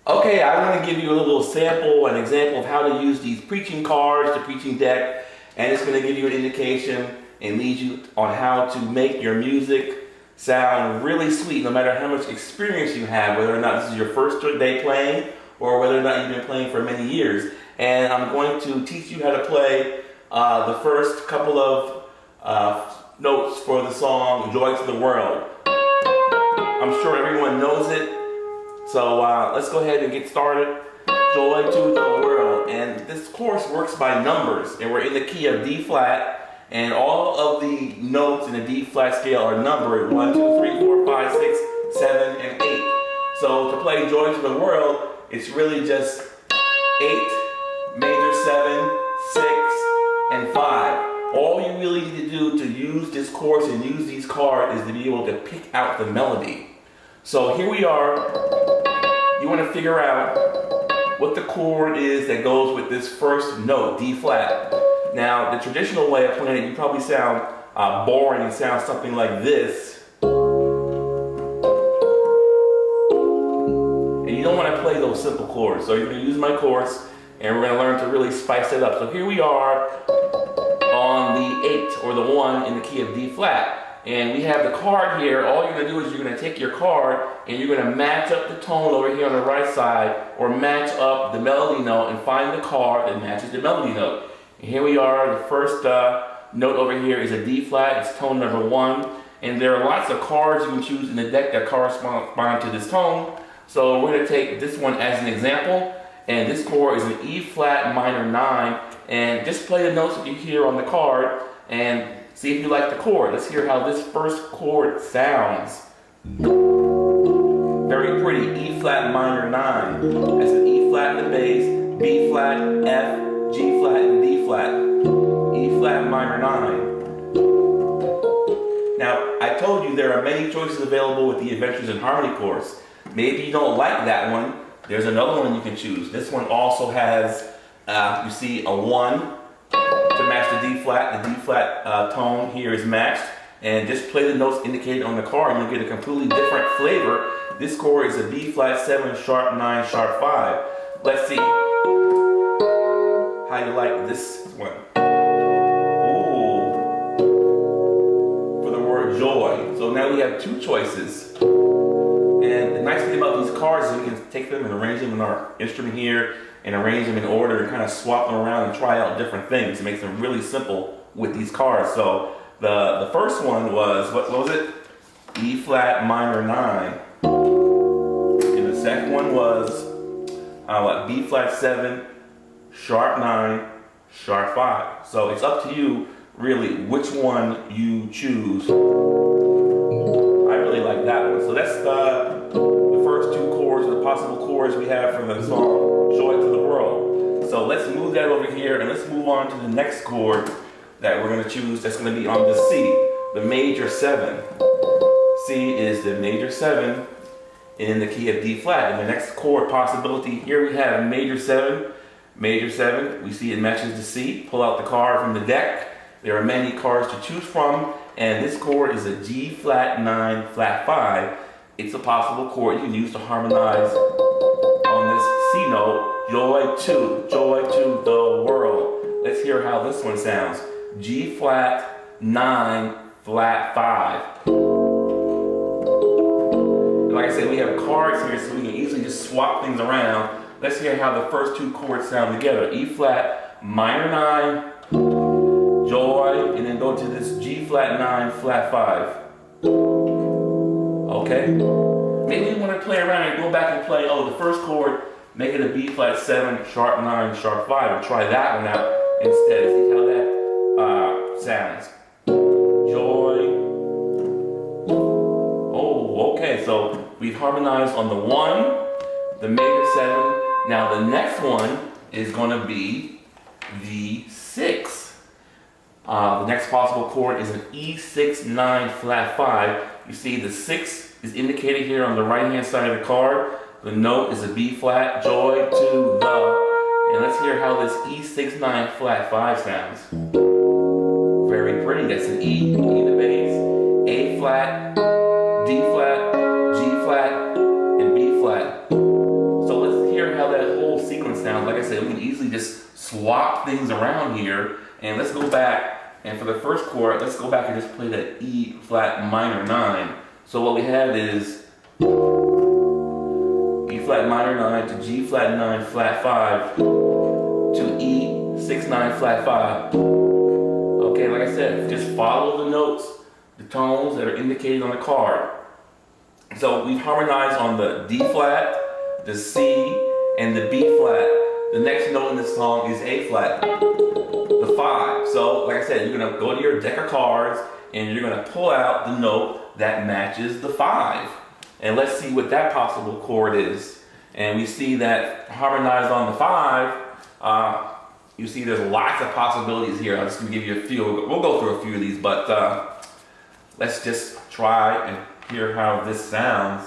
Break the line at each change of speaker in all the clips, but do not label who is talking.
Okay, I'm going to give you a little sample, an example of how to use these preaching cards, the preaching deck, and it's going to give you an indication and lead you on how to make your music sound really sweet, no matter how much experience you have, whether or not this is your first day playing or whether or not you've been playing for many years. And I'm going to teach you how to play the first couple of notes for the song Joy to the World. I'm sure everyone knows it. So let's go ahead and get started. Joy to the world. And this course works by numbers. And we're in the key of D flat. And all of the notes in the D flat scale are numbered 1, 2, 3, 4, 5, 6, 7, and 8. So to play Joy to the World, it's really just 8, major 7, 6, and 5. All you really need to do to use this course and use these cards is to be able to pick out the melody. So here we are. You want to figure out what the chord is that goes with this first note, D flat. Now, the traditional way of playing it, you probably sound boring and sound something like this. And you don't want to play those simple chords. So you're going to use my course, and we're going to learn to really spice it up. So here we are on the 8 or the 1 in the key of D flat. And we have the card here. All you're going to do is you're going to take your card and you're going to match up the tone over here on the right side, or match up the melody note and find the card that matches the melody note. And here we are. The first note over here is a D flat. It's tone number 1. And there are lots of cards you can choose in the deck that correspond to this tone. So we're going to take this one as an example. And this chord is an E flat minor 9. And just play the notes that you hear on the card and see if you like the chord. Let's hear how this first chord sounds. Very pretty. E flat minor 9. That's an E flat in the bass, B flat, F, G flat, and D flat. E flat minor 9. Now, I told you there are many choices available with the Adventures in Harmony course. Maybe you don't like that one. There's another one you can choose. This one also has, you see, a 1. To match the D flat. The D flat tone here is matched, and just play the notes indicated on the card and you'll get a completely different flavor. This chord is a B flat 7 sharp 9 sharp 5. Let's see how you like this one. Ooh, for the word joy. So now we have 2 choices, and the nice thing about these cards is we can take them and arrange them in our instrument here and arrange them in order and kind of swap them around and try out different things. It makes them really simple with these cards. So the first one was, what was it? E flat minor 9. And the second one was B flat 7, sharp 9, sharp 5. So it's up to you really which one you choose. I really like that one. So that's the first 2 chords, the possible chords we have for the song Joy to the World. So let's move that over here and let's move on to the next chord that we're going to choose. That's going to be on the C, the major 7. C is the major 7 in the key of D flat. And the next chord possibility, here we have major 7. Major 7, we see it matches the C. Pull out the card from the deck. There are many cards to choose from, and this chord is a G flat 9 flat 5. It's a possible chord you can use to harmonize on this C note, joy to the world. Let's hear how this one sounds. G flat 9 flat 5. And like I said, we have cards here so we can easily just swap things around. Let's hear how the first 2 chords sound together. E flat minor 9, joy, and then go to this G flat 9 flat 5. Okay? Maybe you want to play around and go back and play, the first chord, make it a B flat 7, sharp 9, sharp 5, and try that one out instead. See how that sounds. Joy. Oh, okay, so we've harmonized on the 1, the major 7. Now the next one is going to be the 6. The next possible chord is an E6 9 flat 5. You see the 6 is indicated here on the right hand side of the card. The note is a B flat, joy to the. And let's hear how this E6 9 flat 5 sounds. Very pretty. That's an E, E the bass, A flat, D flat, G flat, and B flat. So let's sounds. Like I said, we can easily just swap things around here. And let's go back, and for the first chord, let's go back and just play that E flat minor 9. So what we have is E flat minor 9 to G flat 9 flat 5 to E 6 9 flat 5. Okay, like I said, just follow the notes, the tones that are indicated on the card. So we've harmonized on the D flat, the C, and the B flat. The next note in this song is A flat, the 5. So like I said, you're gonna go to your deck of cards and you're gonna pull out the note that matches the 5. And let's see what that possible chord is. And we see that harmonized on the 5, you see there's lots of possibilities here. I'm just gonna give you a few. We'll go through a few of these, but let's just try and hear how this sounds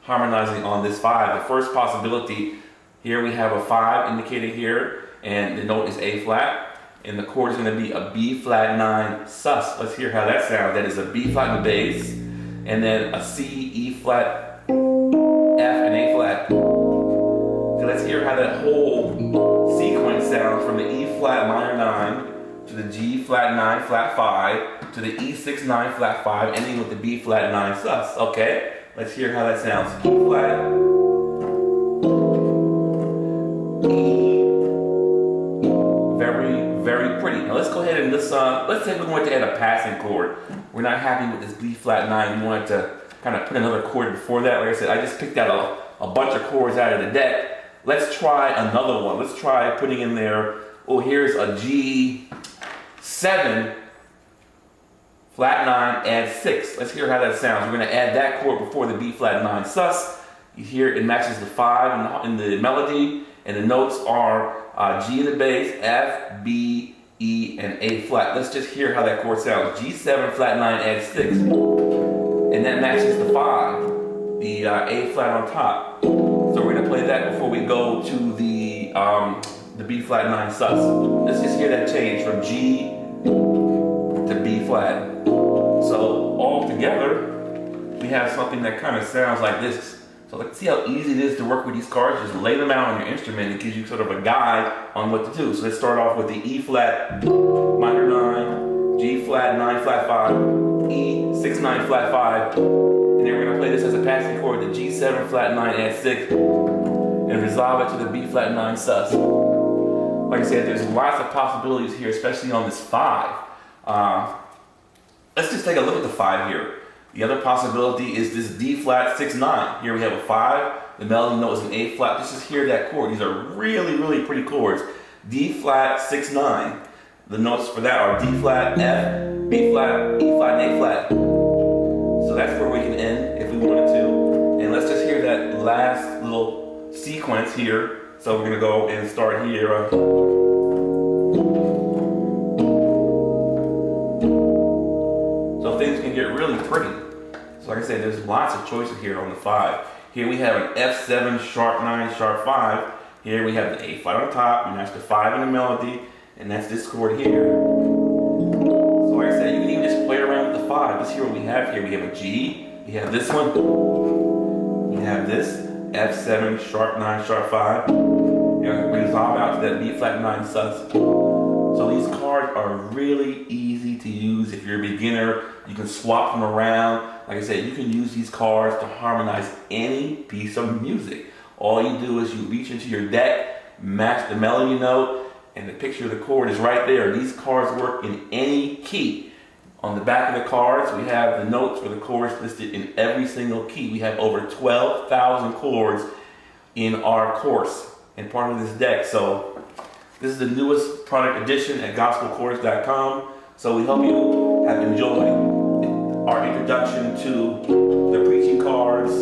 harmonizing on this 5. The first possibility, here we have a 5 indicated here, and the note is A flat, and the chord is going to be a B flat 9 sus. Let's hear how that sounds. That is a B flat in the bass, and then a C, E flat, F, and A flat. So let's hear how that whole sequence sounds from the E flat minor 9 to the G flat 9 flat 5 to the E 6 9 flat 5, ending with the B flat 9 sus. Okay, let's hear how that sounds. E flat, E, very pretty. Now let's go ahead and let's say we want to add a passing chord. We're not happy with this B flat 9. We wanted to kind of put another chord before that. Like I said, I just picked out a bunch of chords out of the deck. Let's try another one. Let's try putting in there, oh, here's a G7 flat 9, add 6. Let's hear how that sounds. We're going to add that chord before the B flat 9 sus. You hear it matches the 5 in the melody, and the notes are G in the bass, F, B, E, and A flat. Let's just hear how that chord sounds. G7 flat 9, add 6. And that matches the 5, the A flat on top. So we're going to play that before we go to the B flat 9 sus. Let's just hear that change from G to B flat. So all together, we have something that kind of sounds like this. So let's see how easy it is to work with these cards. Just lay them out on your instrument. It gives you sort of a guide on what to do. So let's start off with the E flat minor 9, G flat 9 flat 5, E 6 9 flat 5, and then we're going to play this as a passing chord, the G7 flat 9 add 6, and resolve it to the B flat 9 sus. Like I said, there's lots of possibilities here, especially on this 5. Let's just take a look at the 5 here. The other possibility is this D flat 6 9. Here we have a 5. The melody note is an A flat. Let's just hear that chord. These are really pretty chords. D flat 6 9. The notes for that are D flat, F, B flat, E flat, and A flat. So that's where we can end if we wanted to. And let's just hear that last little sequence here. So we're gonna go and start here. So things can get really pretty. So like I said, there's lots of choices here on the 5. Here we have an F7 sharp 9 sharp 5. Here we have the A flat on top, and that's the 5 in the melody, and that's this chord here. So like I said, you can even just play around with the 5. Let's hear what we have here. We have a G, we have this one, we have this F7 sharp 9 sharp 5, and we resolve out to that B flat 9 sus. So these cards are really easy to use. If you're a beginner, you can swap them around. Like I said, you can use these cards to harmonize any piece of music. All you do is you reach into your deck, match the melody note, and the picture of the chord is right there. These cards work in any key. On the back of the cards, we have the notes for the chords listed in every single key. We have over 12,000 chords in our course and part of this deck. So this is the newest product addition at gospelchords.com. So we hope you have enjoyed our introduction to the preaching cards